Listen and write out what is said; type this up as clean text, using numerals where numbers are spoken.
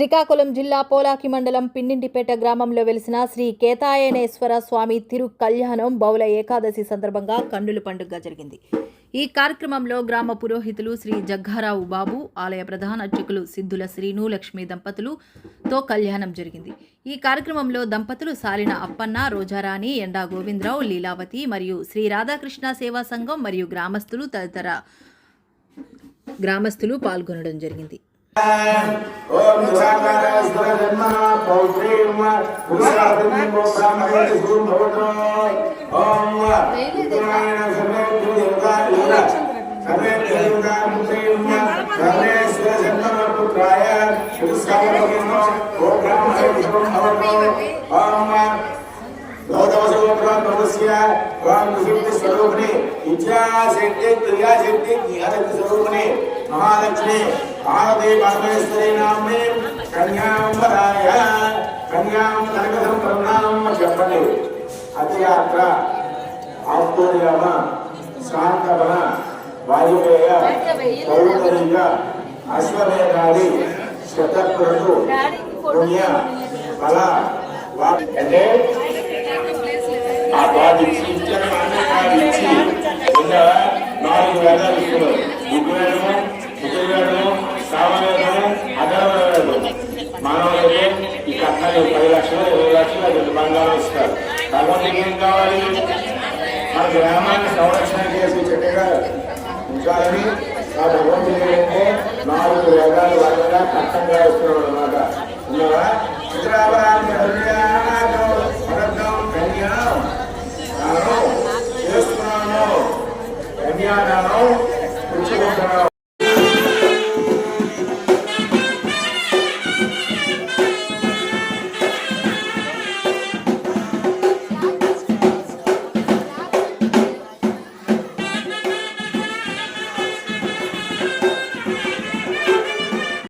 శ్రీకాకుళం జిల్లా పోలాకి మండలం పిన్నింటిపేట గ్రామంలో వెలిసిన శ్రీ కేతాయనేశ్వర స్వామి తిరు కళ్యాణం బౌల ఏకాదశి సందర్భంగా కన్నుల పండుగగా జరిగింది. ఈ కార్యక్రమంలో గ్రామ పురోహితులు శ్రీ జగ్గారావు బాబు, ఆలయ ప్రధాన అర్చకులు సిద్ధుల శ్రీను లక్ష్మి దంపతులుతో కళ్యాణం జరిగింది. ఈ కార్యక్రమంలో దంపతులు సాలిన అప్పన్న, రోజారాణి, ఎండా గోవిందరావు, లీలావతి మరియు శ్రీ రాధాకృష్ణ సేవా సంఘం మరియు గ్రామస్తులు తదితర గ్రామస్తులు పాల్గొనడం జరిగింది. ओम साकारेश्वर जन्म पौत्रीम पुरुषाभिमो ब्राह्मणे धूम भवतो ओम पुराण समेत देवता लीला समेत देवता पुत्रीम ब्रह्मेश्वर जन्म पुत्राय पुरुषाभिमो ब्राह्मणे धूम भवतो ओम लोदवसो ब्रह्मस्य ओम सिद्धि स्वरूपिणी इच्छा सिद्धि क्रिया सिद्धि ज्ञान स्वरूपिणी महालक्ष्मी पार्वती परमेश्वरी नामे कन्यावराय कन्यां कनकसं प्रणाम చెప్పండి. అతియాత్ర ఆస్తోర్యామ శాంతవన వాయువేయ పౌరుషలింగ అశ్వమేధాది శతక్రతు పుణ్య ఫల అంటే ఆ బాడీ ఇచ్చిన ఇచ్చి ఇంకా 4 వేదాలు ఇస్తున్నారు. మానవులైతే ఈ కట్నాలు 10 లక్షలు 20 లక్షలు రెండు బంగారం ఇస్తారు. భగవంతుడికి ఏం కావాలి? మన గ్రామాన్ని సంరక్షణ చేసి చక్కగా ఉంచాలని ఆ భగవంతుడు ఏంటంటే 4 వేదాలు వాటిగా కట్టంగా ఇస్తున్నాడు అన్నమాట. ఉన్నారా? కన్యాదానం చేస్తున్నాను. కన్యాదానం